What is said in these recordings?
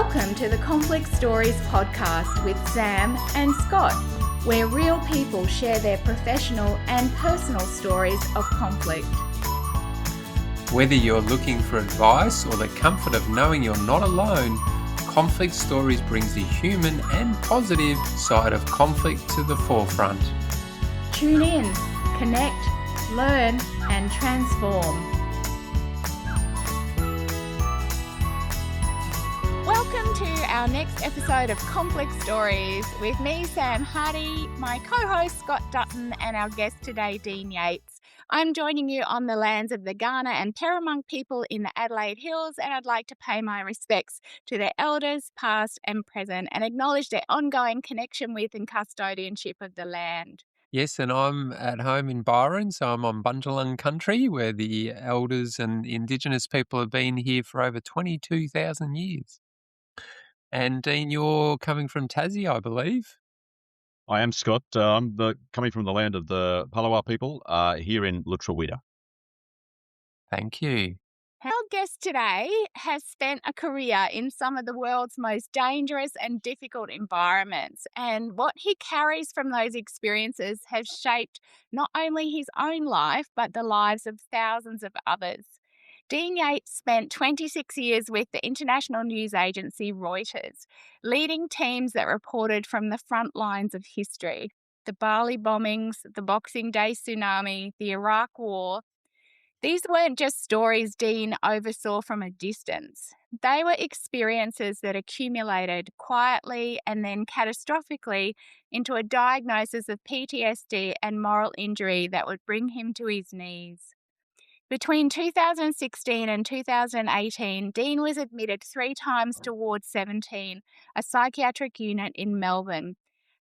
Welcome to the Conflict Stories podcast with Sam and Scott, where real people share their professional and personal stories of conflict. Whether you're looking for advice or the comfort of knowing you're not alone, Conflict Stories brings the human and positive side of conflict to the forefront. Tune in, connect, learn, and transform. Welcome to our next episode of Conflict Stories with me, Sam Hardy, my co-host Scott Dutton, and our guest today, Dean Yates. I'm joining you on the lands of the Kaurna and Peramunk people in the Adelaide Hills, and I'd like to pay my respects to their elders, past and present, and acknowledge their ongoing connection with and custodianship of the land. Yes, and I'm at home in Byron, so I'm on Bundjalung country where the elders and Indigenous people have been here for over 22,000 years. And Dean, you're coming from Tassie, I believe. I am, Scott. I'm coming from the land of the Palawa people here in Lutruwita. Thank you. Our guest today has spent a career in some of the world's most dangerous and difficult environments, and what he carries from those experiences has shaped not only his own life, but the lives of thousands of others. Dean Yates spent 26 years with the international news agency Reuters, leading teams that reported from the front lines of history: the Bali bombings, the Boxing Day tsunami, the Iraq War. These weren't just stories Dean oversaw from a distance. They were experiences that accumulated quietly and then catastrophically into a diagnosis of PTSD and moral injury that would bring him to his knees. Between 2016 and 2018, Dean was admitted 3 times to Ward 17, a psychiatric unit in Melbourne.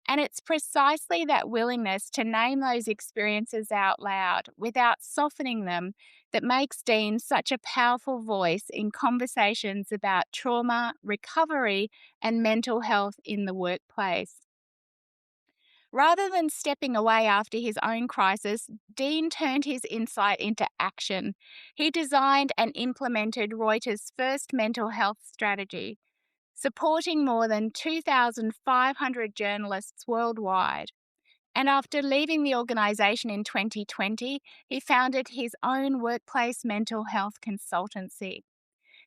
And it's precisely that willingness to name those experiences out loud without softening them that makes Dean such a powerful voice in conversations about trauma, recovery, and mental health in the workplace. Rather than stepping away after his own crisis, Dean turned his insight into action. He designed and implemented Reuters' first mental health strategy, supporting more than 2,500 journalists worldwide. And after leaving the organisation in 2020, he founded his own workplace mental health consultancy.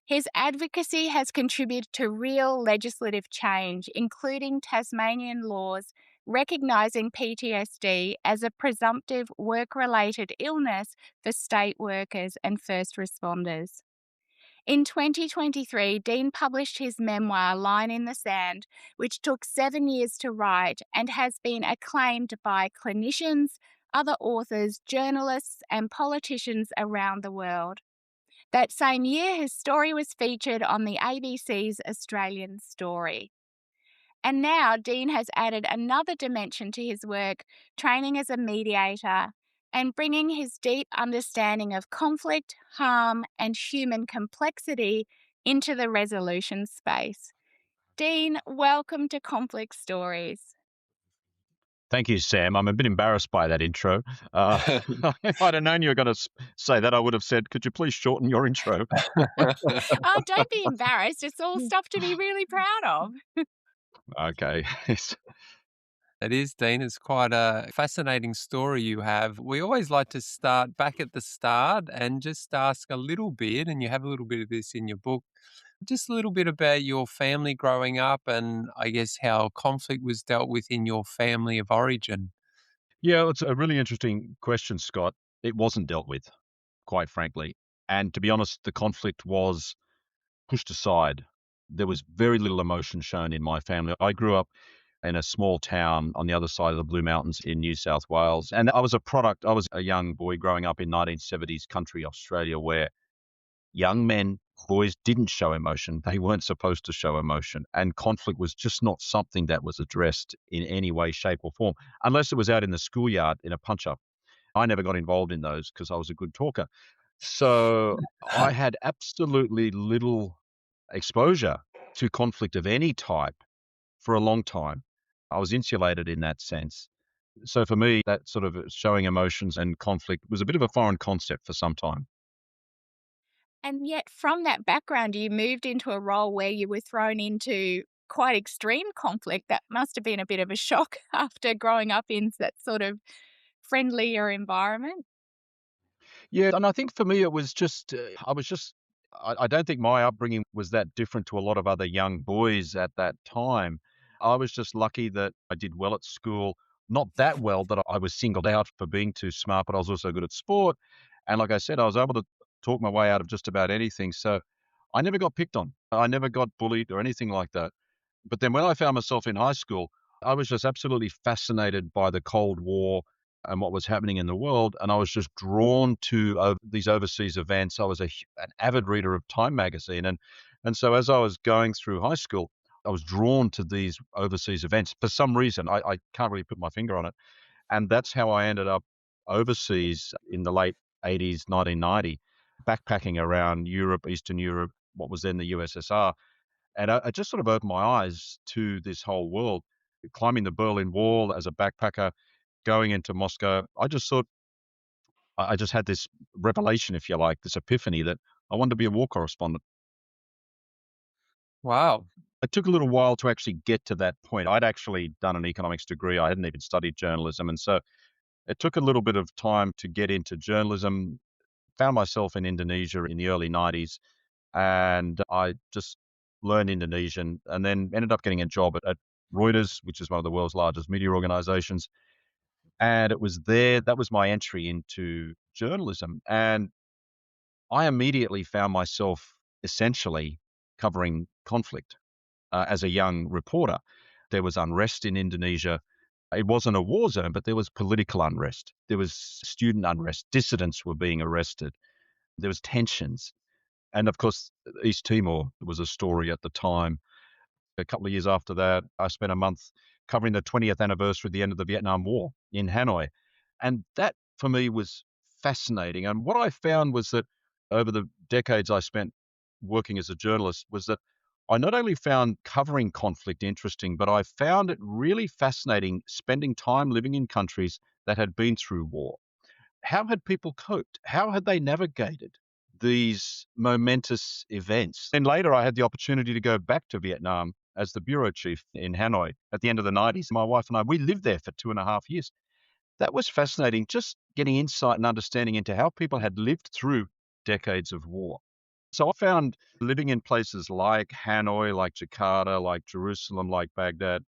His advocacy has contributed to real legislative change, including Tasmanian laws recognising PTSD as a presumptive work-related illness for state workers and first responders. In 2023, Dean published his memoir, Line in the Sand, which took 7 years to write and has been acclaimed by clinicians, other authors, journalists, and politicians around the world. That same year, his story was featured on the ABC's Australian Story. And now Dean has added another dimension to his work, training as a mediator and bringing his deep understanding of conflict, harm, and human complexity into the resolution space. Dean, welcome to Conflict Stories. Thank you, Sam. I'm a bit embarrassed by that intro. If I'd have known you were going to say that, I would have said, could you please shorten your intro? Oh, don't be embarrassed. It's all stuff to be really proud of. Okay. It is, Dean. It's quite a fascinating story you have. We always like to start back at the start and just ask a little bit, and you have a little bit of this in your book, just a little bit about your family growing up and I guess how conflict was dealt with in your family of origin. Yeah, it's a really interesting question, Scott. It wasn't dealt with, quite frankly. And to be honest, the conflict was pushed aside. There was very little emotion shown in my family. I grew up in a small town on the other side of the Blue Mountains in New South Wales. And I was a young boy growing up in 1970s country Australia where young men, boys didn't show emotion. They weren't supposed to show emotion. And conflict was just not something that was addressed in any way, shape or form, unless it was out in the schoolyard in a punch-up. I never got involved in those because I was a good talker. So I had absolutely little exposure to conflict of any type for a long time. I was insulated in that sense. So for me, that sort of showing emotions and conflict was a bit of a foreign concept for some time. And yet, from that background, you moved into a role where you were thrown into quite extreme conflict. That must have been a bit of a shock after growing up in that sort of friendlier environment. Yeah, and I think for me it was just I don't think my upbringing was that different to a lot of other young boys at that time. I was just lucky that I did well at school, not that well that I was singled out for being too smart, but I was also good at sport. And like I said, I was able to talk my way out of just about anything. So I never got picked on. I never got bullied or anything like that. But then when I found myself in high school, I was just absolutely fascinated by the Cold War and what was happening in the world. And I was just drawn to these overseas events. I was an avid reader of Time magazine. And so as I was going through high school, I was drawn to these overseas events for some reason. I can't really put my finger on it. And that's how I ended up overseas in the late 80s, 1990, backpacking around Europe, Eastern Europe, what was then the USSR. And I just sort of opened my eyes to this whole world, climbing the Berlin Wall as a backpacker, going into Moscow. I just thought, I just had this revelation, if you like, this epiphany that I wanted to be a war correspondent. Wow. It took a little while to actually get to that point. I'd actually done an economics degree. I hadn't even studied journalism. And so it took a little bit of time to get into journalism. Found myself in Indonesia in the early 90s, and I just learned Indonesian and then ended up getting a job at Reuters, which is one of the world's largest media organizations. And it was there, that was my entry into journalism. And I immediately found myself essentially covering conflict as a young reporter. There was unrest in Indonesia. It wasn't a war zone, but there was political unrest. There was student unrest. Dissidents were being arrested. There was tensions. And of course, East Timor was a story at the time. A couple of years after that, I spent a month covering the 20th anniversary of the end of the Vietnam War in Hanoi. And that for me was fascinating. And what I found was that over the decades I spent working as a journalist was that I not only found covering conflict interesting, but I found it really fascinating spending time living in countries that had been through war. How had people coped? How had they navigated these momentous events? And later, I had the opportunity to go back to Vietnam as the bureau chief in Hanoi at the end of the 90s. My wife and I, we lived there for 2.5 years. That was fascinating, just getting insight and understanding into how people had lived through decades of war. So I found living in places like Hanoi, like Jakarta, like Jerusalem, like Baghdad,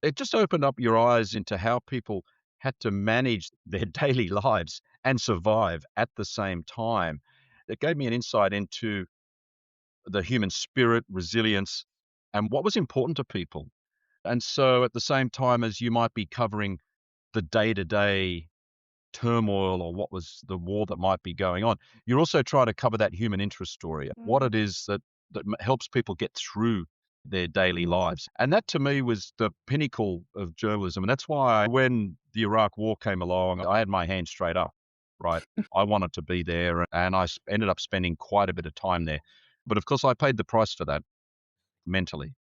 it just opened up your eyes into how people had to manage their daily lives and survive at the same time. It gave me an insight into the human spirit, resilience, and what was important to people. And so at the same time as you might be covering the day-to-day turmoil or what was the war that might be going on, you're also trying to cover that human interest story, what it is that helps people get through their daily lives. And that to me was the pinnacle of journalism. And that's why when the Iraq war came along, I had my hand straight up, right? I wanted to be there and ended up spending quite a bit of time there. But of course, I paid the price for that mentally.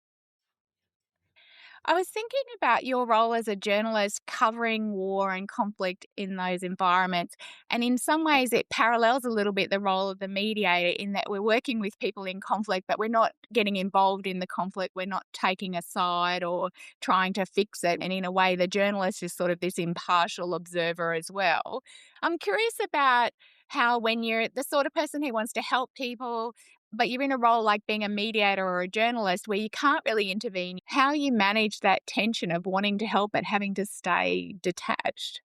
I was thinking about your role as a journalist covering war and conflict in those environments. And in some ways, it parallels a little bit the role of the mediator in that we're working with people in conflict, but we're not getting involved in the conflict. We're not taking a side or trying to fix it. And in a way, the journalist is sort of this impartial observer as well. I'm curious about how, when you're the sort of person who wants to help people, but you're in a role like being a mediator or a journalist where you can't really intervene, how you manage that tension of wanting to help but having to stay detached.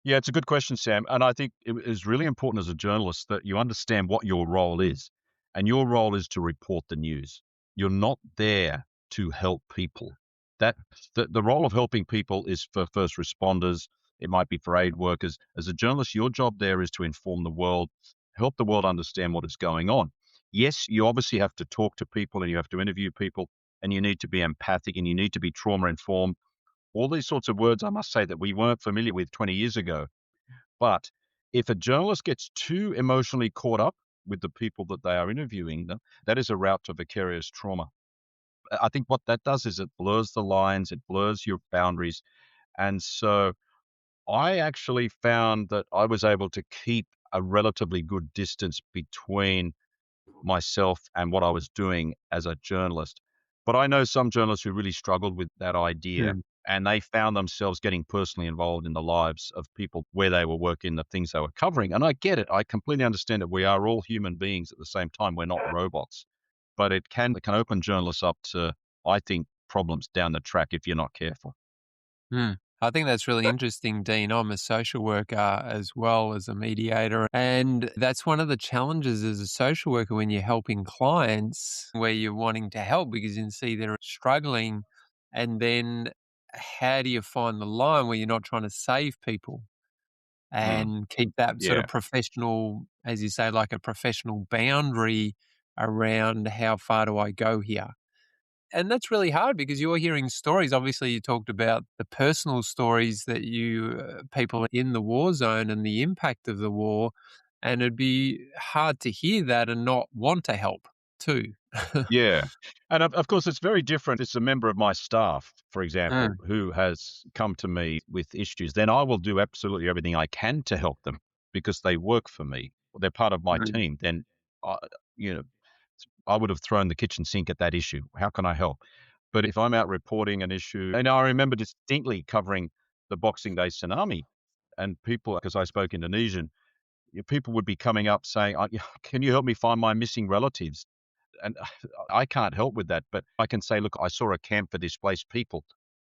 Yeah, it's a good question, Sam. And I think it is really important as a journalist that you understand what your role is. And your role is to report the news. You're not there to help people. That the role of helping people is for first responders. It might be for aid workers. As a journalist, your job there is to inform the world, help the world understand what is going on. Yes, you obviously have to talk to people and you have to interview people and you need to be empathic and you need to be trauma informed. All these sorts of words, I must say, that we weren't familiar with 20 years ago. But if a journalist gets too emotionally caught up with the people that they are interviewing, that is a route to vicarious trauma. I think what that does is it blurs the lines, it blurs your boundaries. And so I actually found that I was able to keep a relatively good distance between myself and what I was doing as a journalist. But I know some journalists who really struggled with that idea, Mm, and they found themselves getting personally involved in the lives of people where they were working, the things they were covering. And I get it. I completely understand that we are all human beings at the same time. We're not robots. But it can open journalists up to, I think, problems down the track if you're not careful. mm. I think that's really interesting, Dean. I'm a social worker as well as a mediator. And that's one of the challenges as a social worker when you're helping clients where you're wanting to help because you can see they're struggling. And then how do you find the line where you're not trying to save people Mm, and keep that sort yeah. of professional, as you say, like a professional boundary around how far do I go here? And that's really hard because you're hearing stories. Obviously, you talked about the personal stories that people in the war zone and the impact of the war. And it'd be hard to hear that and not want to help too. Yeah. And of course, it's very different. It's a member of my staff, for example, Mm, who has come to me with issues. Then I will do absolutely everything I can to help them because they work for me. They're part of my mm, team. Then, I, you know, I would have thrown the kitchen sink at that issue. How can I help? But if I'm out reporting an issue, and I remember distinctly covering the Boxing Day tsunami, and people, because I spoke Indonesian, people would be coming up saying, "Can you help me find my missing relatives?" And I can't help with that, but I can say, look, I saw a camp for displaced people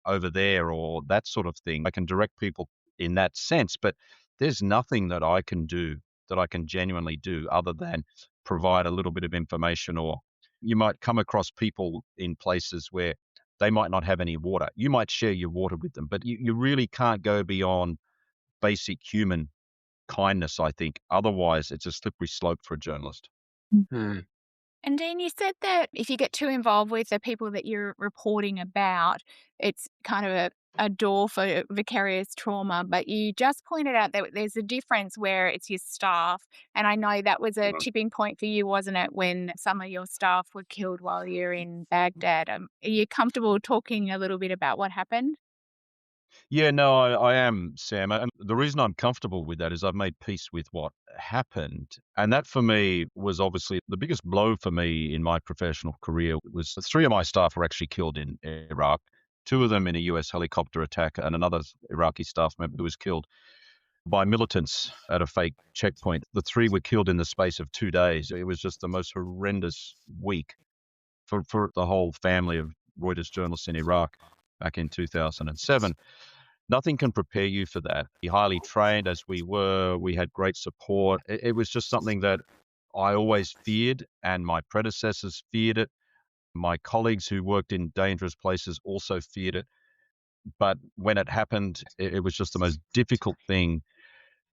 over there or that sort of thing. I can direct people in that sense, but there's nothing that I can do that I can genuinely do other than provide a little bit of information. Or you might come across people in places where they might not have any water. You might share your water with them, but you really can't go beyond basic human kindness, I think. Otherwise, it's a slippery slope for a journalist. mm. And Dean, you said that if you get too involved with the people that you're reporting about, it's kind of a door for vicarious trauma. But you just pointed out that there's a difference where it's your staff. And I know that was a tipping point for you, wasn't it, when some of your staff were killed while you're in Baghdad? Are you comfortable talking a little bit about what happened? Yeah, no, I am, Sam. And the reason I'm comfortable with that is I've made peace with what happened. And that for me was obviously the biggest blow for me in my professional career was three of my staff were actually killed in Iraq, two of them in a US helicopter attack, and another Iraqi staff member who was killed by militants at a fake checkpoint. The three were killed in the space of 2 days. It was just the most horrendous week for the whole family of Reuters journalists in Iraq back in 2007. Nothing can prepare you for that. Highly trained as we were, we had great support. It was just something that I always feared, and my predecessors feared it. My colleagues who worked in dangerous places also feared it. But when it happened, it was just the most difficult thing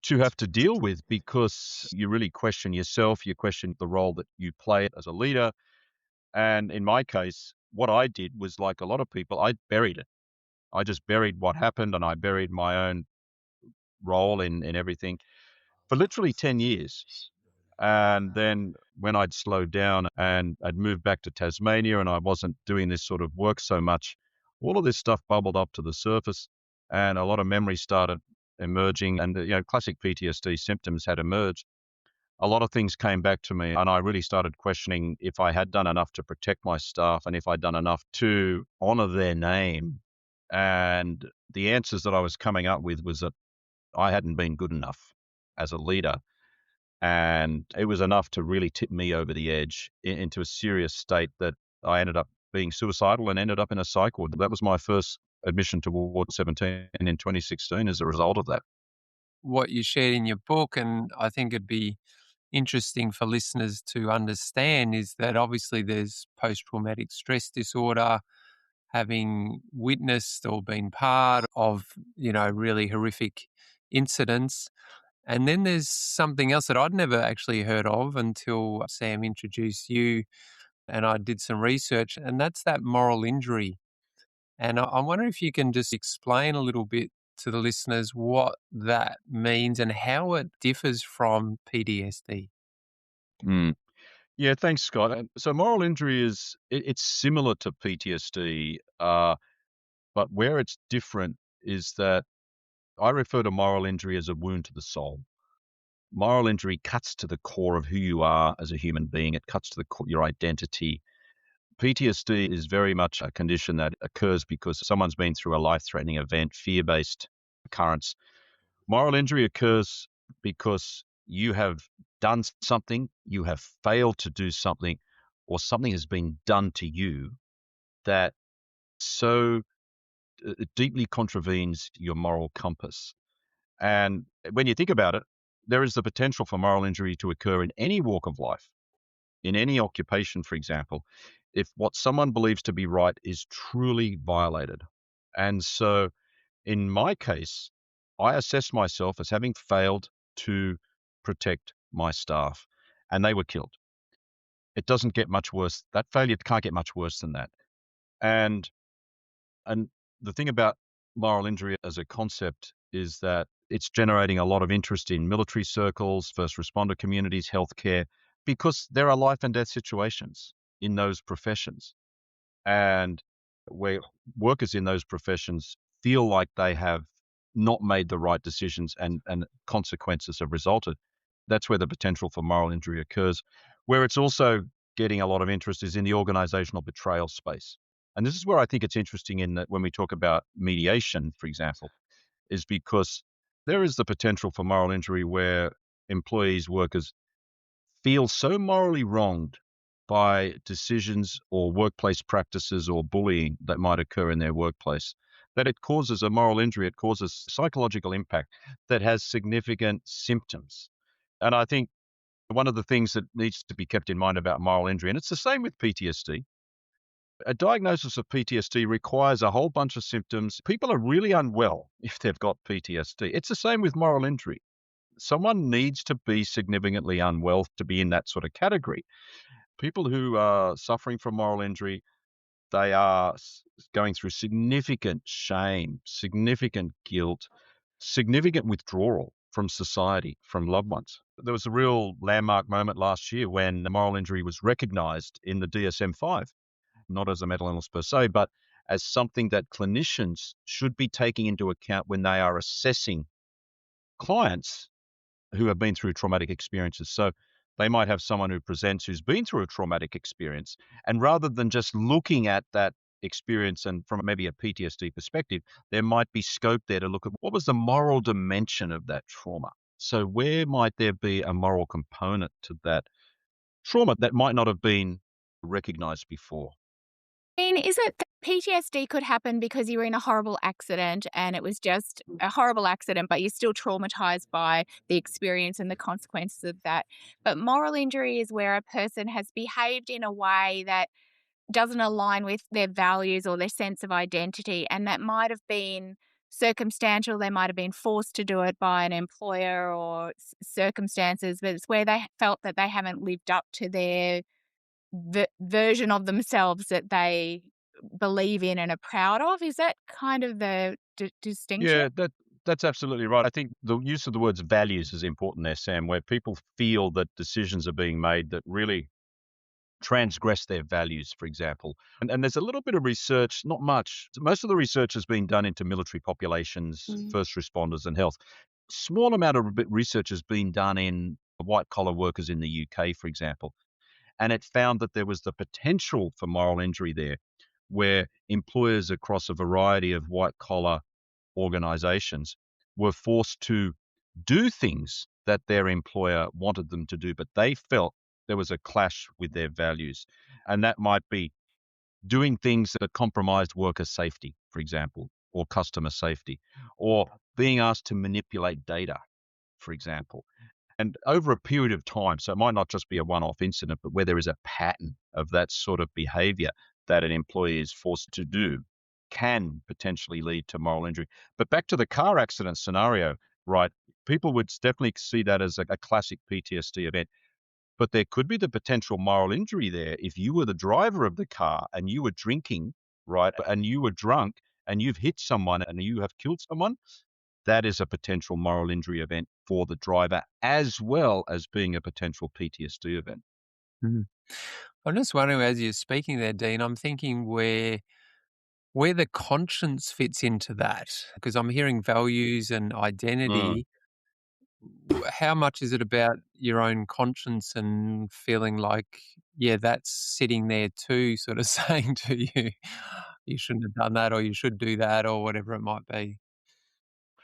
to have to deal with because you really question yourself, you question the role that you play as a leader. And in my case, what I did was like a lot of people, I buried it. I just buried what happened and I buried my own role in everything for literally 10 years. And then when I'd slowed down and I'd moved back to Tasmania and I wasn't doing this sort of work so much, all of this stuff bubbled up to the surface and a lot of memories started emerging and classic PTSD symptoms had emerged. A lot of things came back to me and I really started questioning if I had done enough to protect my staff and if I'd done enough to honor their name. And the answers that I was coming up with was that I hadn't been good enough as a leader. And it was enough to really tip me over the edge into a serious state that I ended up being suicidal and ended up in a psych ward. That was my first admission to Ward 17 in 2016 as a result of that. What you shared in your book, and I think it'd be interesting for listeners to understand, is that obviously there's post traumatic stress disorder, having witnessed or been part of, really horrific incidents. And then there's something else that I'd never actually heard of until Sam introduced you and I did some research, and that's that moral injury. And I wonder if you can just explain a little bit to the listeners what that means and how it differs from PTSD. Mm. Yeah, thanks, Scott. So moral injury it's similar to PTSD, but where it's different is that I refer to moral injury as a wound to the soul. moral injury cuts to the core of who you are as a human being. It cuts to your identity. PTSD is very much a condition that occurs because someone's been through a life-threatening event, fear-based occurrence. Moral injury occurs because you have done something, you have failed to do something, or something has been done to you that so deeply contravenes your moral compass. And when you think about it, there is the potential for moral injury to occur in any walk of life, in any occupation, for example, if what someone believes to be right is truly violated. And so in my case, I assess myself as having failed to protect my staff, and they were killed. It doesn't get much worse. That failure can't get much worse than that. And and the thing about moral injury as a concept is that it's generating a lot of interest in military circles, first responder communities, healthcare, because there are life and death situations in those professions. And where workers in those professions feel like they have not made the right decisions and consequences have resulted, that's where the potential for moral injury occurs. Where it's also getting a lot of interest is in the organizational betrayal space. And this is where I think it's interesting in that when we talk about mediation, for example, is because there is the potential for moral injury where employees, workers feel so morally wronged by decisions or workplace practices or bullying that might occur in their workplace that it causes a moral injury, it causes psychological impact that has significant symptoms. And I think one of the things that needs to be kept in mind about moral injury, and it's the same with PTSD, a diagnosis of PTSD requires a whole bunch of symptoms. People are really unwell if they've got PTSD. It's the same with moral injury. Someone needs to be significantly unwell to be in that sort of category. People who are suffering from moral injury, they are going through significant shame, significant guilt, significant withdrawal from society, from loved ones. There was a real landmark moment last year when the moral injury was recognized in the DSM-5, not as a mental illness per se, but as something that clinicians should be taking into account when they are assessing clients who have been through traumatic experiences. So they might have someone who presents who's been through a traumatic experience. And rather than just looking at that experience and from maybe a PTSD perspective, there might be scope there to look at what was the moral dimension of that trauma. So where might there be a moral component to that trauma that might not have been recognized before? I mean, is it that PTSD could happen because you were in a horrible accident and it was just a horrible accident, but you're still traumatized by the experience and the consequences of that? But moral injury is where a person has behaved in a way that doesn't align with their values or their sense of identity, and that might have been circumstantial. They might have been forced to do it by an employer or circumstances, but it's where they felt that they haven't lived up to their version of themselves that they believe in and are proud of. Is that kind of the distinction? Yeah, that's absolutely right. I think the use of the words values is important there, Sam, where people feel that decisions are being made that really transgress their values, for example. And there's a little bit of research, not much. Most of the research has been done into military populations, Mm. first responders, and health. Small amount of research has been done in white collar workers in the UK, for example. And it found that there was the potential for moral injury there, where employers across a variety of white collar organizations were forced to do things that their employer wanted them to do, but they felt there was a clash with their values. And that might be doing things that compromised worker safety, for example, or customer safety, or being asked to manipulate data, for example. And over a period of time, so it might not just be a one-off incident, but where there is a pattern of that sort of behavior that an employee is forced to do can potentially lead to moral injury. But back to the car accident scenario, right? People would definitely see that as a classic PTSD event, but there could be the potential moral injury there if you were the driver of the car and you were drinking, right? And you were drunk and you've hit someone and you have killed someone, that is a potential moral injury event for the driver, as well as being a potential PTSD event. Mhm. I'm just wondering, as you're speaking there, Dean, I'm thinking where the conscience fits into that, because I'm hearing values and Mm, identity. How much is it about your own conscience and feeling like, yeah, that's sitting there too, sort of saying to you, you shouldn't have done that or you should do that or whatever it might be?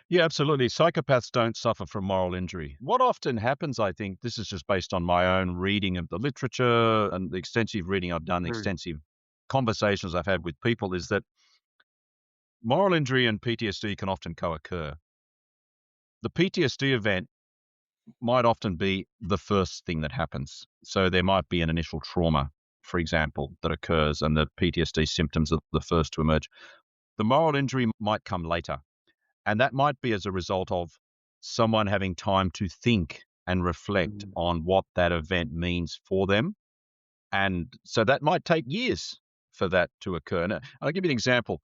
Yeah, absolutely. Psychopaths don't suffer from moral injury. What often happens, I think, this is just based on my own reading of the literature and the extensive reading I've done, the Mm, extensive conversations I've had with people, is that moral injury and PTSD can often co occur. The PTSD event might often be the first thing that happens. So there might be an initial trauma, for example, that occurs, and the PTSD symptoms are the first to emerge. The moral injury might come later. And that might be as a result of someone having time to think and reflect mm, on what that event means for them. And so that might take years for that to occur. And I'll give you an example.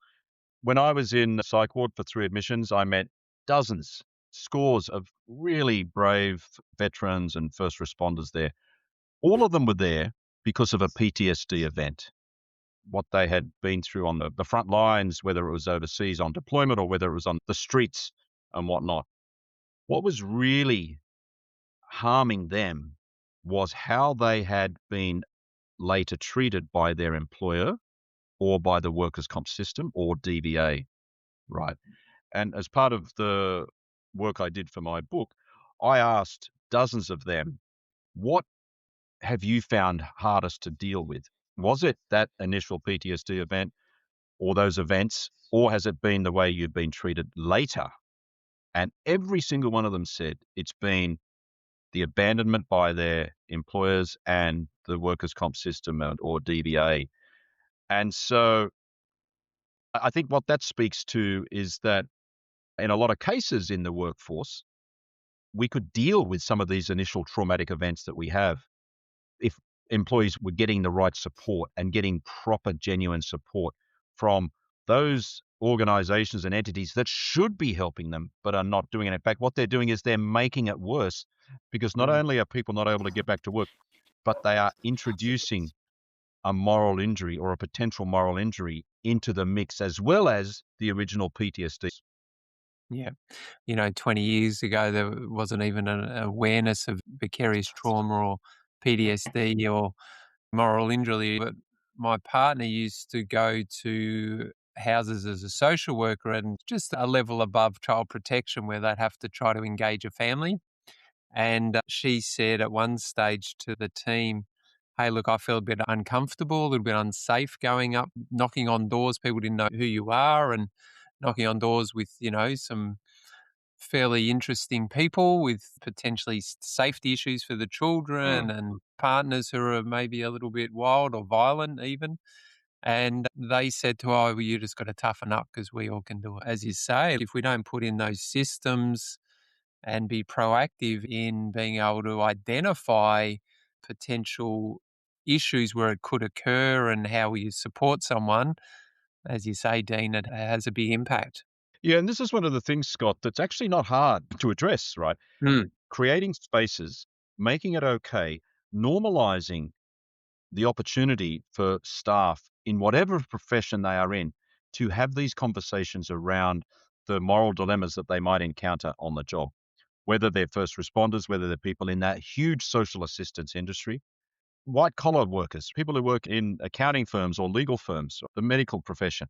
When I was in the psych ward for 3 admissions, I met dozens, scores of really brave veterans and first responders there. All of them were there because of a PTSD event, what they had been through on the front lines, whether it was overseas on deployment or whether it was on the streets and whatnot. What was really harming them was how they had been later treated by their employer or by the workers' comp system or DVA, right? And as part of the work I did for my book, I asked dozens of them, what have you found hardest to deal with? Was it that initial PTSD event or those events, or has it been the way you've been treated later? And every single one of them said it's been the abandonment by their employers and the workers' comp system or DVA. And so I think what that speaks to is that in a lot of cases in the workforce, we could deal with some of these initial traumatic events that we have if employees were getting the right support and getting proper, genuine support from those organizations and entities that should be helping them but are not doing it. In fact, what they're doing is they're making it worse because not mm. only are people not able to get back to work, but they are introducing a moral injury or a potential moral injury into the mix as well as the original PTSD. Yeah. 20 years ago, there wasn't even an awareness of vicarious trauma or PTSD or moral injury. But my partner used to go to houses as a social worker and just a level above child protection where they'd have to try to engage a family. And she said at one stage to the team, hey, look, I feel a bit uncomfortable, a little bit unsafe going up, knocking on doors. People didn't know who you are and knocking on doors with, some fairly interesting people with potentially safety issues for the children and partners who are maybe a little bit wild or violent even. And they said to her, oh, well, you just got to toughen up because we all can do it. As you say, if we don't put in those systems and be proactive in being able to identify potential issues where it could occur and how we support someone, as you say, Dean, it has a big impact. Yeah, and this is one of the things, Scott, that's actually not hard to address, right? Mm, Creating spaces, making it okay, normalizing the opportunity for staff in whatever profession they are in to have these conversations around the moral dilemmas that they might encounter on the job, whether they're first responders, whether they're people in that huge social assistance industry, white collar workers, people who work in accounting firms or legal firms, the medical profession.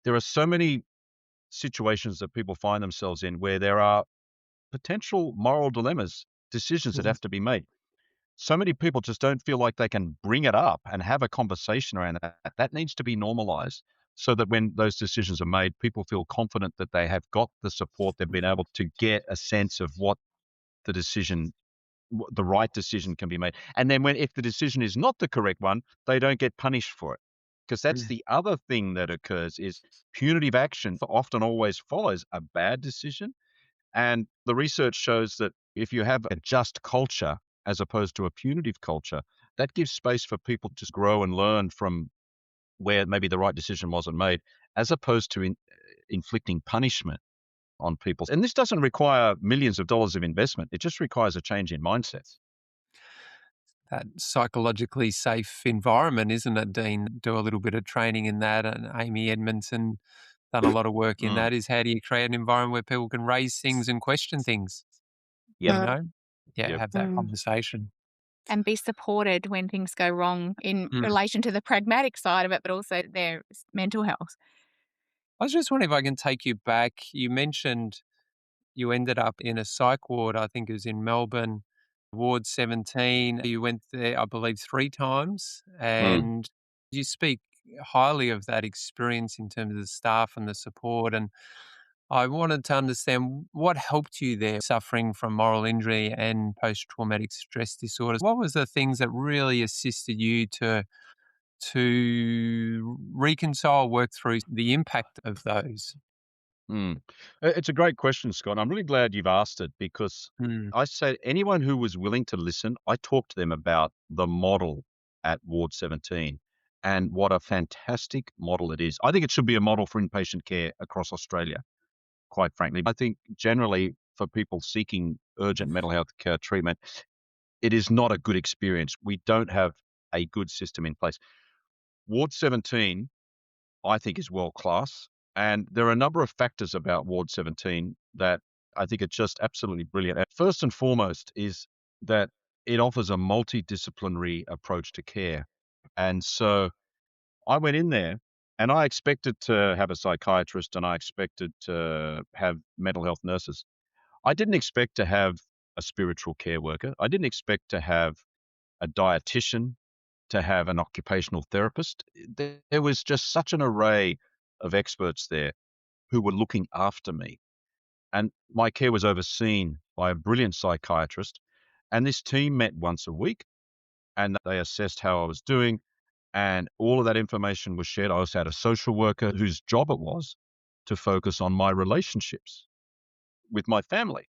There are so many situations that people find themselves in where there are potential moral dilemmas, decisions that mhm, have to be made. So many people just don't feel like they can bring it up and have a conversation around that. That needs to be normalized so that when those decisions are made, people feel confident that they have got the support, they've been able to get a sense of what the decision the right decision can be made. And then when if the decision is not the correct one, they don't get punished for it. Because that's mm, the other thing that occurs is punitive action often always follows a bad decision. And the research shows that if you have a just culture as opposed to a punitive culture, that gives space for people to grow and learn from where maybe the right decision wasn't made, as opposed to inflicting punishment on people. And this doesn't require millions of dollars of investment. It just requires a change in mindset. that psychologically safe environment, isn't it, Dean? Do a little bit of training in that, and Amy Edmondson done a lot of work in Mm. that, is how do you create an environment where people can raise things and question things? Yep. Yeah, Yep. have that Mm. conversation. And be supported when things go wrong in Mm. relation to the pragmatic side of it, but also their mental health. I was just wondering if I can take you back. You mentioned you ended up in a psych ward, I think it was in Melbourne, Ward 17. You went there, I believe, 3 times, Mm. and you speak highly of that experience in terms of the staff and the support. And I wanted to understand what helped you there suffering from moral injury and post-traumatic stress disorders. What was the things that really assisted you to reconcile, work through the impact of those? Mm. It's a great question, Scott. I'm really glad you've asked it because Mm, I said anyone who was willing to listen, I talked to them about the model at Ward 17 and what a fantastic model it is. I think it should be a model for inpatient care across Australia, quite frankly. I think generally for people seeking urgent mental health care treatment, it is not a good experience. We don't have a good system in place. Ward 17 I think is world class. And there are a number of factors about Ward 17 that I think are just absolutely brilliant. And first and foremost is that it offers a multidisciplinary approach to care. And so I went in there and I expected to have a psychiatrist and I expected to have mental health nurses. I didn't expect to have a spiritual care worker. I didn't expect to have a dietitian, to have an occupational therapist. There was just such an array of experts there who were looking after me. And my care was overseen by a brilliant psychiatrist. And this team met once a week and they assessed how I was doing. And all of that information was shared. I also had a social worker whose job it was to focus on my relationships with my family.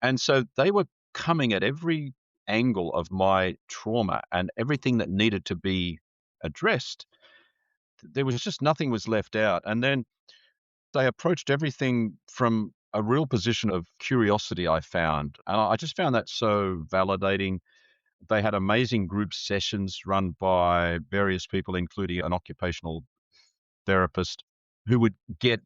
And so they were coming at every angle of my trauma and everything that needed to be addressed. There was just nothing was left out. And then they approached everything from a real position of curiosity, I found. And I just found that so validating. They had amazing group sessions run by various people, including an occupational therapist who would get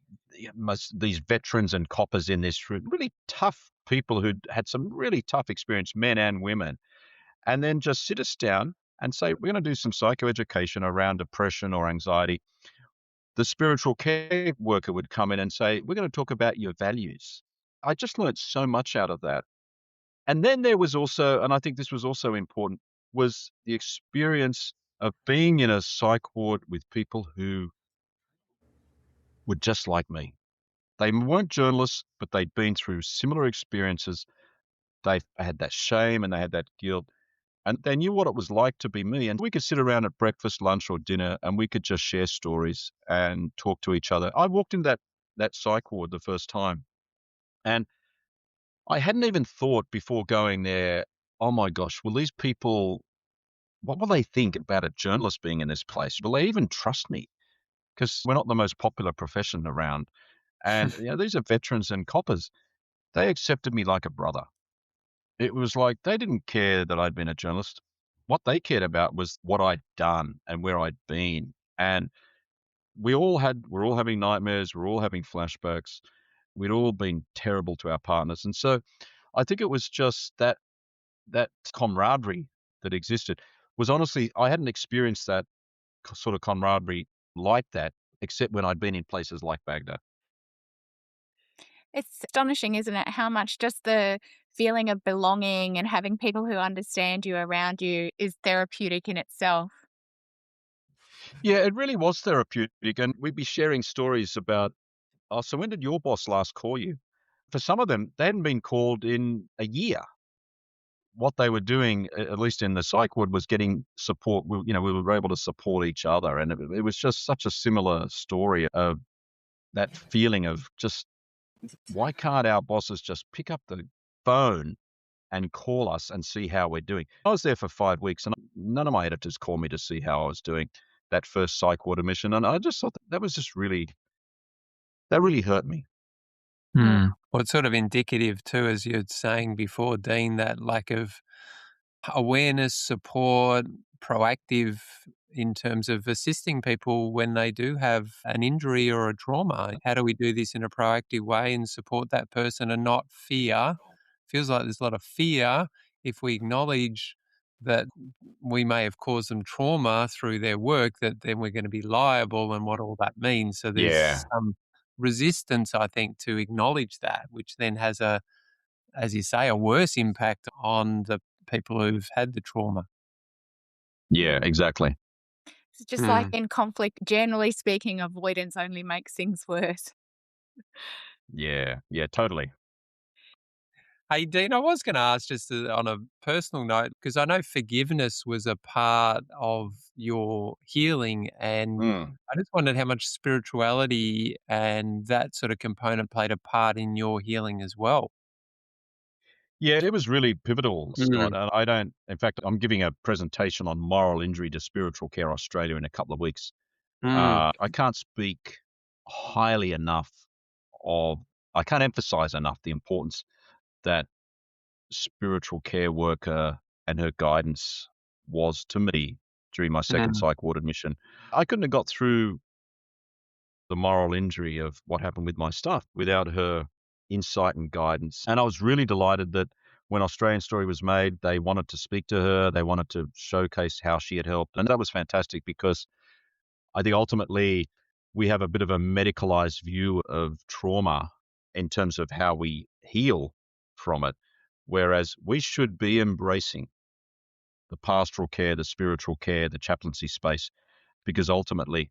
these veterans and coppers in this room, really tough people who'd had some really tough experience, men and women, and then just sit us down and say, we're going to do some psychoeducation around depression or anxiety. The spiritual care worker would come in and say, we're going to talk about your values. I just learned so much out of that. And then there was also, and I think this was also important, was the experience of being in a psych ward with people who were just like me. They weren't journalists, but they'd been through similar experiences. They had that shame and they had that guilt, and they knew what it was like to be me. And we could sit around at breakfast, lunch, or dinner, and we could just share stories and talk to each other. I walked in that psych ward the first time, and I hadn't even thought before going there, oh my gosh, will these people, what will they think about a journalist being in this place? Will they even trust me? Because we're not the most popular profession around. And these are veterans and coppers. They accepted me like a brother. It was like they didn't care that I'd been a journalist. What they cared about was what I'd done and where I'd been. And we're all having nightmares, we're all having flashbacks. We'd all been terrible to our partners. And so I think it was just that camaraderie that existed was honestly, I hadn't experienced that sort of camaraderie like that, except when I'd been in places like Baghdad. It's astonishing, isn't it, how much just the feeling of belonging and having people who understand you around you is therapeutic in itself. Yeah, it really was therapeutic. And we'd be sharing stories about, oh, so when did your boss last call you? For some of them, they hadn't been called in a year. What they were doing, at least in the psych ward, was getting support. We were able to support each other. And it was just such a similar story of that feeling of just, why can't our bosses just pick up the phone and call us and see how we're doing? I was there for 5 weeks and none of my editors called me to see how I was doing that first psych ward admission. And I just thought that was just that really hurt me. Mm. Well, it's sort of indicative too, as you're saying before, Dean, that lack of awareness, support, proactive in terms of assisting people when they do have an injury or a trauma. How do we do this in a proactive way and support that person and not feels like there's a lot of fear if we acknowledge that we may have caused them trauma through their work, that then we're going to be liable and what all that means. So Yeah. there's some resistance, I think, to acknowledge that, which then has as you say, a worse impact on the people who've had the trauma. Yeah, exactly. It's just like Mm. in conflict, generally speaking, avoidance only makes things worse. Yeah. Yeah, totally. Hey, Dean, I was going to ask just on a personal note, because I know forgiveness was a part of your healing, and Mm. I just wondered how much spirituality and that sort of component played a part in your healing as well. Yeah, it was really pivotal, Scott. Mm. And I don't, in fact, I'm giving a presentation on moral injury to Spiritual Care Australia in a couple of weeks. Mm. I can't speak highly enough of, I can't emphasize enough the importance that spiritual care worker and her guidance was to me during my second Mm. psych ward admission. I couldn't have got through the moral injury of what happened with my stuff without her insight and guidance. And I was really delighted that when Australian Story was made, they wanted to speak to her, they wanted to showcase how she had helped. And that was fantastic because I think ultimately we have a bit of a medicalized view of trauma in terms of how we heal from it, whereas we should be embracing the pastoral care, the spiritual care, the chaplaincy space, because ultimately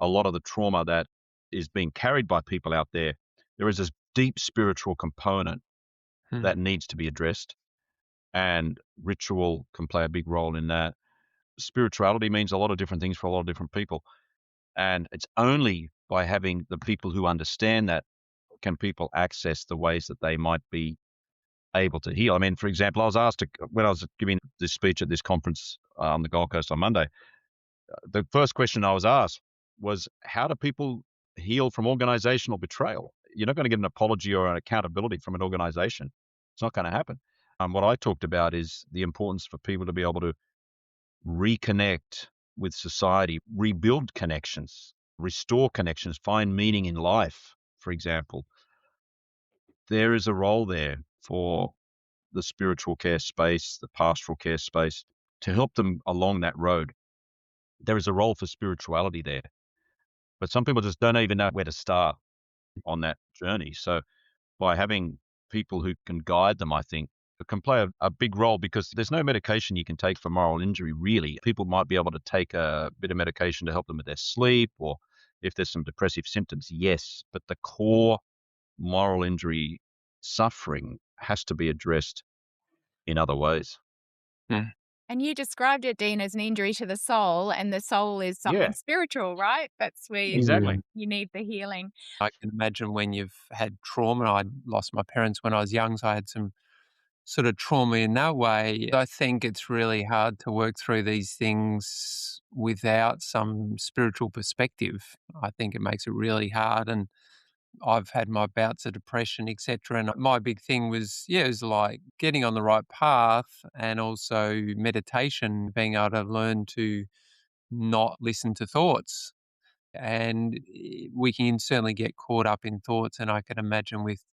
a lot of the trauma that is being carried by people out there, there is this deep spiritual component Mm. that needs to be addressed, and ritual can play a big role in that. Spirituality means a lot of different things for a lot of different people, and it's only by having the people who understand that can people access the ways that they might be able to heal. I mean, for example, I was asked when I was giving this speech at this conference on the Gold Coast on Monday, the first question I was asked was, how do people heal from organizational betrayal? You're not going to get an apology or an accountability from an organization. It's not going to happen. What I talked about is the importance for people to be able to reconnect with society, rebuild connections, restore connections, find meaning in life, for example. There is a role there for the spiritual care space, the pastoral care space, to help them along that road. There is a role for spirituality there, but some people just don't even know where to start on that journey. So by having people who can guide them, I think it can play a big role, because there's no medication you can take for moral injury, really. People might be able to take a bit of medication to help them with their sleep, or if there's some depressive symptoms, yes, but the core moral injury suffering has to be addressed in other ways. Mm. And you described it, Dean, as an injury to the soul, and the soul is something Yeah, spiritual, right? That's where exactly. you need the healing. I can imagine when you've had trauma. I lost my parents when I was young, so I had some sort of trauma in that way. I think it's really hard to work through these things without some spiritual perspective. I think it makes it really hard. And I've had my bouts of depression, etc. And my big thing was, yeah, it was like getting on the right path, and also meditation, being able to learn to not listen to thoughts. And we can certainly get caught up in thoughts. And I can imagine with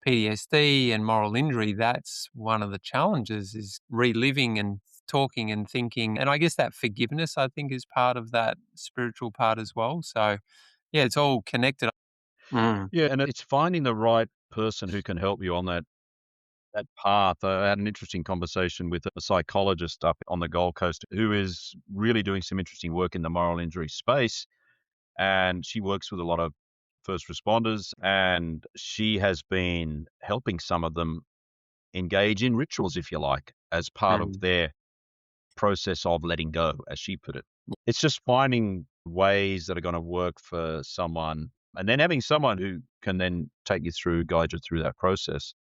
PTSD and moral injury, that's one of the challenges, is reliving and talking and thinking. And I guess that forgiveness, I think, is part of that spiritual part as well. So, yeah, it's all connected. Mm. Yeah, and it's finding the right person who can help you on that path. I had an interesting conversation with a psychologist up on the Gold Coast who is really doing some interesting work in the moral injury space. And she works with a lot of first responders, and she has been helping some of them engage in rituals, if you like, as part of Mm. their process of letting go, as she put it. It's just finding ways that are going to work for someone, and then having someone who can then take you through, guide you through that process,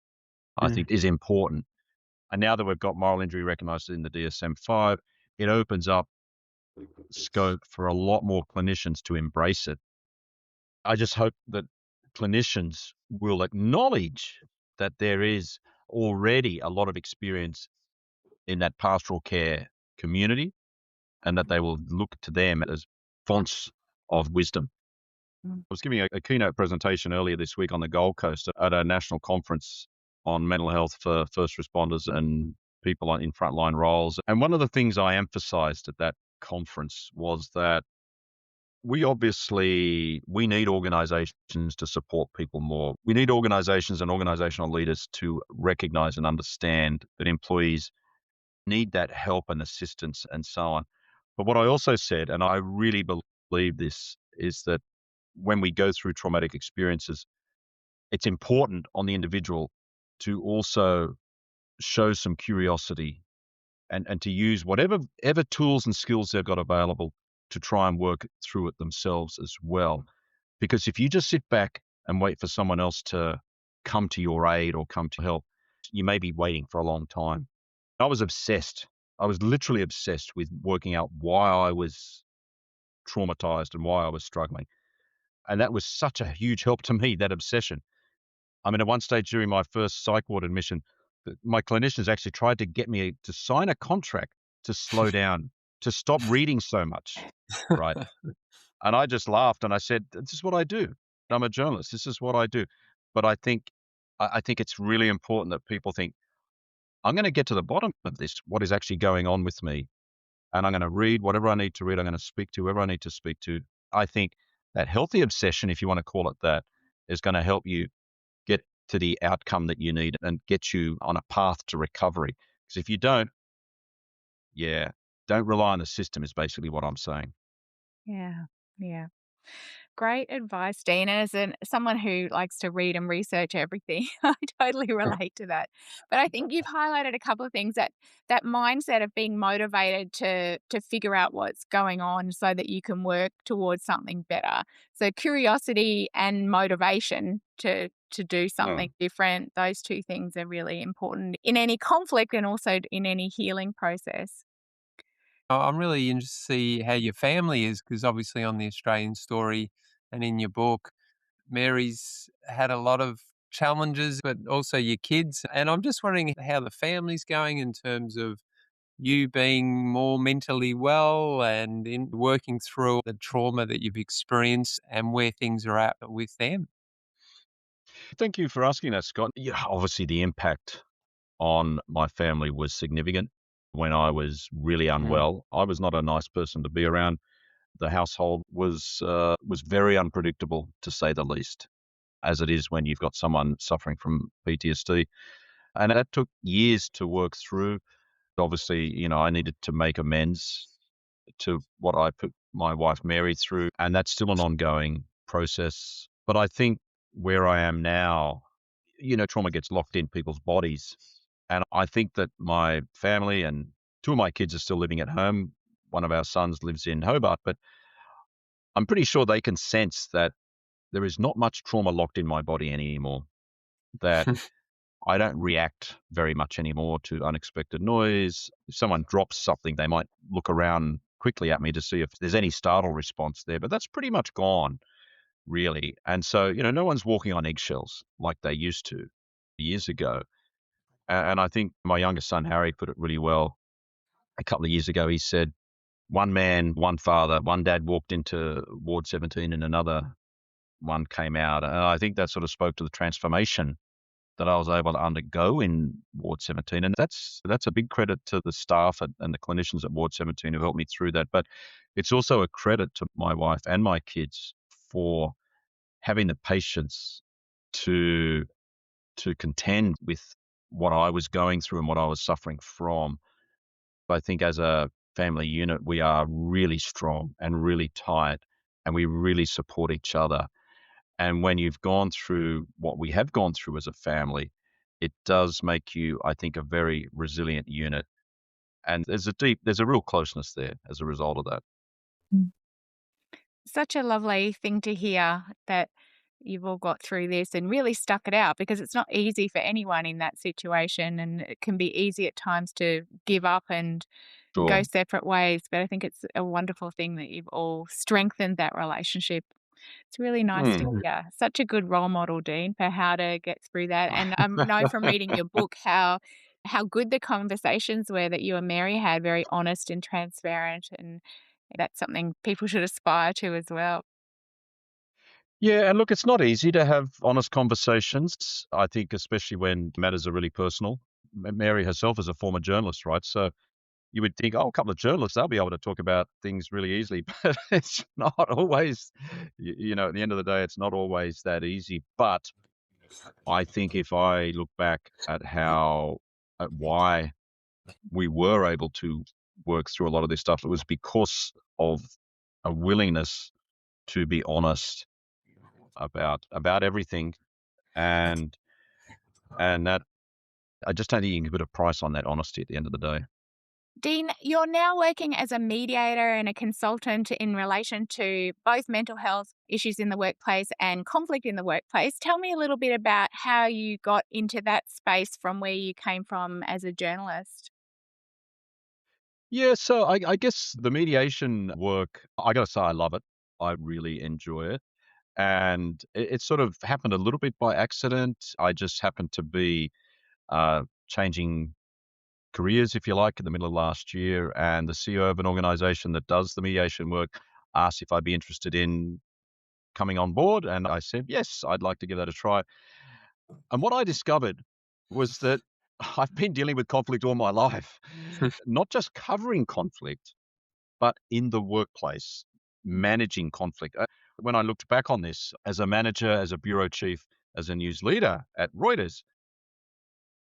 I Mm. think is important. And now that we've got moral injury recognized in the DSM-5, it opens up scope for a lot more clinicians to embrace it. I just hope that clinicians will acknowledge that there is already a lot of experience in that pastoral care community, and that they will look to them as fonts of wisdom. Mm. I was giving a keynote presentation earlier this week on the Gold Coast at a national conference on mental health for first responders and people in frontline roles. And one of the things I emphasized at that conference was that we need organizations to support people more. We need organizations and organizational leaders to recognize and understand that employees need that help and assistance and so on. But what I also said, and I really believe this, is that when we go through traumatic experiences, it's important on the individual to also show some curiosity and to use whatever tools and skills they've got available to try and work through it themselves as well. Because if you just sit back and wait for someone else to come to your aid or come to help, you may be waiting for a long time. I was obsessed. I was literally obsessed with working out why I was traumatized and why I was struggling. And that was such a huge help to me, that obsession. I mean, at one stage during my first psych ward admission, my clinicians actually tried to get me to sign a contract to slow down, to stop reading so much, right? And I just laughed and I said, "This is what I do. I'm a journalist. This is what I do." But I think it's really important that people think, "I'm gonna get to the bottom of this, what is actually going on with me, and I'm gonna read whatever I need to read. I'm gonna speak to whoever I need to speak to." I think that healthy obsession, if you wanna call it that, is gonna help you get to the outcome that you need and get you on a path to recovery. Because if you don't, yeah, don't rely on the system is basically what I'm saying. Yeah. Yeah. Great advice, Dean. And as someone who likes to read and research everything, I totally relate to that. But I think you've highlighted a couple of things that mindset of being motivated to figure out what's going on so that you can work towards something better. So curiosity and motivation to do something Mm. different. Those two things are really important in any conflict and also in any healing process. I'm really interested to see how your family is because obviously on the Australian story and in your book, Mary's had a lot of challenges, but also your kids. And I'm just wondering how the family's going in terms of you being more mentally well and in working through the trauma that you've experienced and where things are at with them. Thank you for asking that, Scott. Yeah, obviously the impact on my family was significant. When I was really Mm. unwell, I was not a nice person to be around. The household was very unpredictable, to say the least, as it is when you've got someone suffering from PTSD. And that took years to work through. Obviously, I needed to make amends to what I put my wife Mary through, and that's still an ongoing process. But I think where I am now, trauma gets locked in people's bodies. And I think that my family and two of my kids are still living at home. One of our sons lives in Hobart, but I'm pretty sure they can sense that there is not much trauma locked in my body anymore, that I don't react very much anymore to unexpected noise. If someone drops something, they might look around quickly at me to see if there's any startle response there, but that's pretty much gone, really. And so, no one's walking on eggshells like they used to years ago. And I think my youngest son, Harry, put it really well a couple of years ago. He said, one man, one father, one dad walked into Ward 17 and another one came out. And I think that sort of spoke to the transformation that I was able to undergo in Ward 17. And that's a big credit to the staff and the clinicians at Ward 17 who helped me through that. But it's also a credit to my wife and my kids for having the patience to contend with what I was going through and what I was suffering from. I think as a family unit, we are really strong and really tight, and we really support each other. And when you've gone through what we have gone through as a family, it does make you, I think, a very resilient unit. And there's a real closeness there as a result of that. Such a lovely thing to hear that you've all got through this and really stuck it out because it's not easy for anyone in that situation. And it can be easy at times to give up and go Sure. separate ways. But I think it's a wonderful thing that you've all strengthened that relationship. It's really nice to Mm. hear. Such a good role model, Dean, for how to get through that. And I know from reading your book how good the conversations were that you and Mary had, very honest and transparent, and that's something people should aspire to as well. Yeah, and look, it's not easy to have honest conversations. I think, especially when matters are really personal. Mary herself is a former journalist, right? So you would think, oh, a couple of journalists, they'll be able to talk about things really easily, but it's not always, at the end of the day, it's not always that easy. But I think if I look back at why we were able to work through a lot of this stuff, it was because of a willingness to be honest about everything, and that I just don't think you can put a price on that honesty at the end of the day. Dean, you're now working as a mediator and a consultant in relation to both mental health issues in the workplace and conflict in the workplace. Tell me a little bit about how you got into that space from where you came from as a journalist. Yeah, so I guess the mediation work, I got to say, I love it. I really enjoy it. And it sort of happened a little bit by accident. I just happened to be changing careers, if you like, in the middle of last year. And the CEO of an organization that does the mediation work asked if I'd be interested in coming on board. And I said, yes, I'd like to give that a try. And what I discovered was that I've been dealing with conflict all my life, not just covering conflict, but in the workplace, managing conflict. When I looked back on this as a manager, as a bureau chief, as a news leader at Reuters,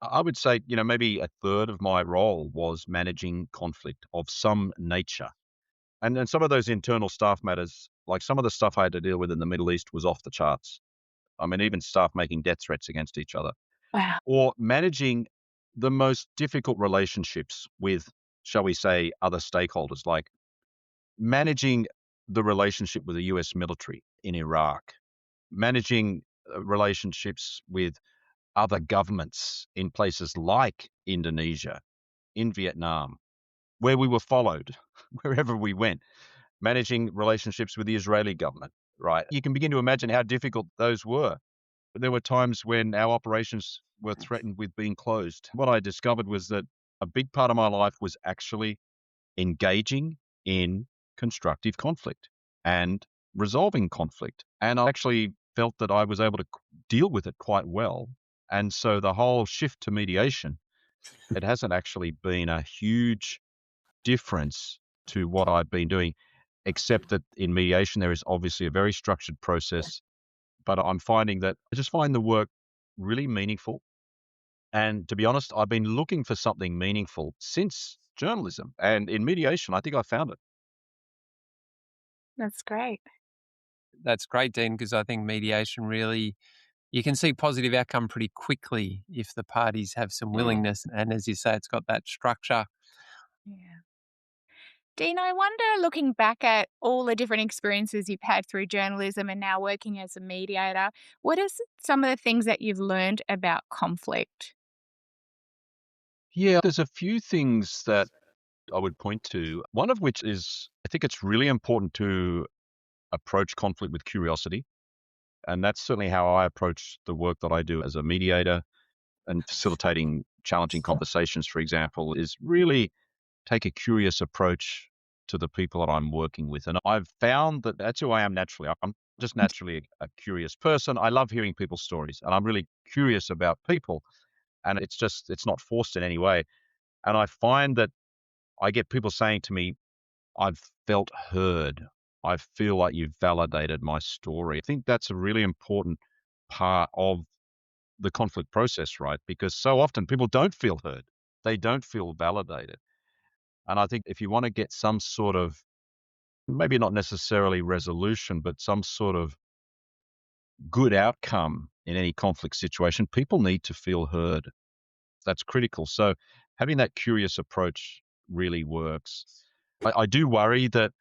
I would say, maybe a third of my role was managing conflict of some nature. And then some of those internal staff matters, like some of the stuff I had to deal with in the Middle East was off the charts. I mean, even staff making death threats against each other, Wow. or managing the most difficult relationships with, shall we say, other stakeholders, like managing the relationship with the US military in Iraq, managing relationships with other governments in places like Indonesia, in Vietnam, where we were followed wherever we went, managing relationships with the Israeli government, right? You can begin to imagine how difficult those were. There were times when our operations were threatened with being closed. What I discovered was that a big part of my life was actually engaging in constructive conflict and resolving conflict. And I actually felt that I was able to deal with it quite well. And so the whole shift to mediation, it hasn't actually been a huge difference to what I've been doing, except that in mediation, there is obviously a very structured process. But I'm finding that I just find the work really meaningful. And to be honest, I've been looking for something meaningful since journalism. And in mediation, I think I found it. That's great. That's great, Dean, because I think mediation really, you can see positive outcome pretty quickly if the parties have some willingness. And as you say, it's got that structure. Yeah. Dean, I wonder, looking back at all the different experiences you've had through journalism and now working as a mediator, what are some of the things that you've learned about conflict? Yeah, there's a few things that I would point to. One of which is I think it's really important to approach conflict with curiosity. And that's certainly how I approach the work that I do as a mediator and facilitating challenging conversations, for example, is really take a curious approach to the people that I'm working with. And I've found that that's who I am naturally. I'm just naturally a curious person. I love hearing people's stories and I'm really curious about people. And it's not forced in any way. And I find that I get people saying to me, I've felt heard. I feel like you've validated my story. I think that's a really important part of the conflict process, right? Because so often people don't feel heard. They don't feel validated. And I think if you want to get some sort of, maybe not necessarily resolution, but some sort of good outcome in any conflict situation, people need to feel heard. That's critical. So having that curious approach really works. I do worry that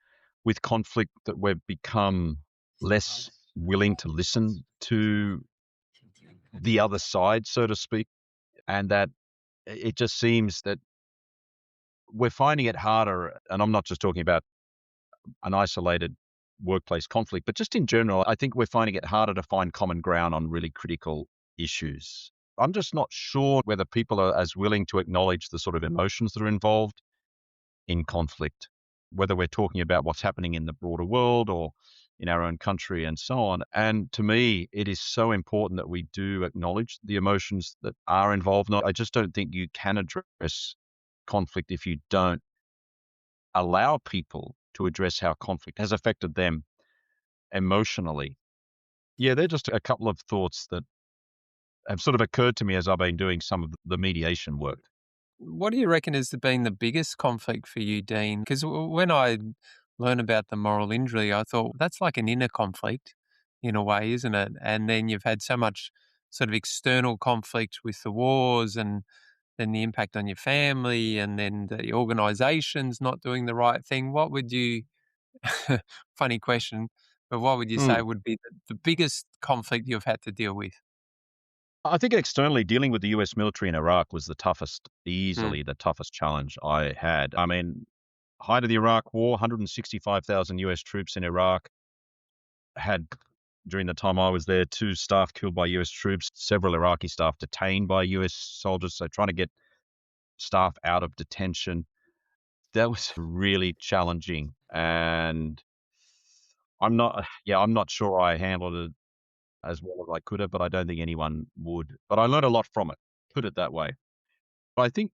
with conflict that we've become less willing to listen to the other side, so to speak, and that it just seems that we're finding it harder. And I'm not just talking about an isolated workplace conflict, but just in general, I think we're finding it harder to find common ground on really critical issues. I'm just not sure whether people are as willing to acknowledge the sort of emotions that are involved in conflict, whether we're talking about what's happening in the broader world or in our own country and so on. And to me, it is so important that we do acknowledge the emotions that are involved. I just don't think you can address conflict if you don't allow people to address how conflict has affected them emotionally. Yeah, they're just a couple of thoughts that have sort of occurred to me as I've been doing some of the mediation work. What do you reckon has been the biggest conflict for you, Dean? Because when I learned about the moral injury, I thought that's like an inner conflict in a way, isn't it? And then you've had so much sort of external conflict with the wars and then the impact on your family and then the organizations not doing the right thing. What would you, funny question, but what would you say Mm. would be the biggest conflict you've had to deal with? I think externally dealing with the US military in Iraq was the toughest, Mm. easily the toughest challenge I had. I mean, height of the Iraq War, 165,000 US troops in Iraq, had during the time I was there, 2 staff killed by US troops, several Iraqi staff detained by US soldiers. So trying to get staff out of detention, that was really challenging. And I'm not sure I handled it as well as I could have, but I don't think anyone would. But I learned a lot from it, put it that way. I think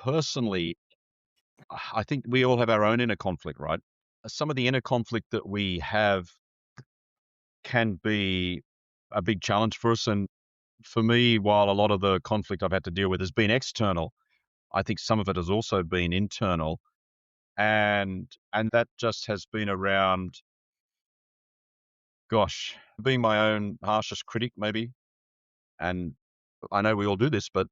personally, I think we all have our own inner conflict, right? Some of the inner conflict that we have can be a big challenge for us. And for me, while a lot of the conflict I've had to deal with has been external, I think some of it has also been internal. And that just has been around, gosh, being my own harshest critic, maybe. And I know we all do this, but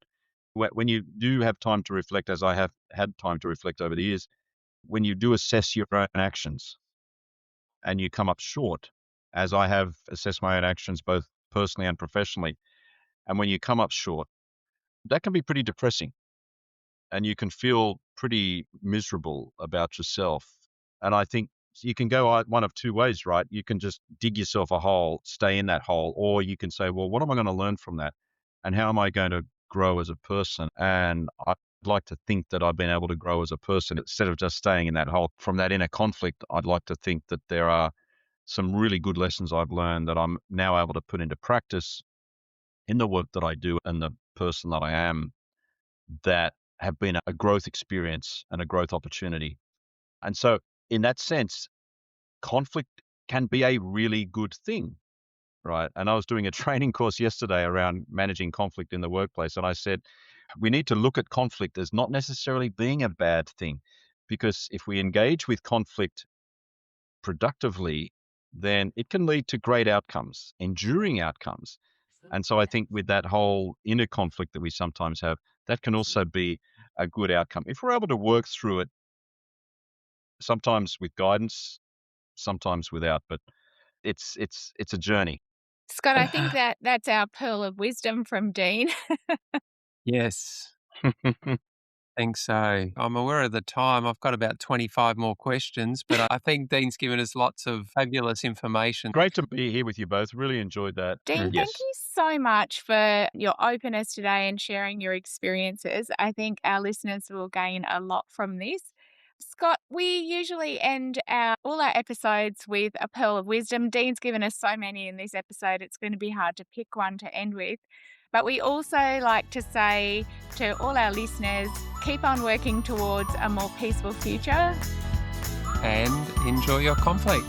when you do have time to reflect, as I have had time to reflect over the years, when you do assess your own actions and you come up short, as I have assessed my own actions both personally and professionally, and when you come up short, that can be pretty depressing and you can feel pretty miserable about yourself. And I think you can go one of two ways, right? You can just dig yourself a hole, stay in that hole, or you can say, well, what am I going to learn from that? And how am I going to grow as a person? And I'd like to think that I've been able to grow as a person instead of just staying in that hole. From that inner conflict, I'd like to think that there are some really good lessons I've learned that I'm now able to put into practice in the work that I do and the person that I am, that have been a growth experience and a growth opportunity. And so, in that sense, conflict can be a really good thing, right? And I was doing a training course yesterday around managing conflict in the workplace. And I said, we need to look at conflict as not necessarily being a bad thing, because if we engage with conflict productively, then it can lead to great outcomes, enduring outcomes. And so I think with that whole inner conflict that we sometimes have, that can also be a good outcome. If we're able to work through it, sometimes with guidance, sometimes without, but it's a journey. Scott, I think that's our pearl of wisdom from Dean. Yes. Think so. I'm aware of the time. I've got about 25 more questions, but I think Dean's given us lots of fabulous information. Great to be here with you both. Really enjoyed that. Dean, Mm. thank Yes. you so much for your openness today and sharing your experiences. I think our listeners will gain a lot from this. Scott, we usually end all our episodes with a pearl of wisdom. Dean's given us so many in this episode, it's going to be hard to pick one to end with. But we also like to say to all our listeners, keep on working towards a more peaceful future. And enjoy your conflict.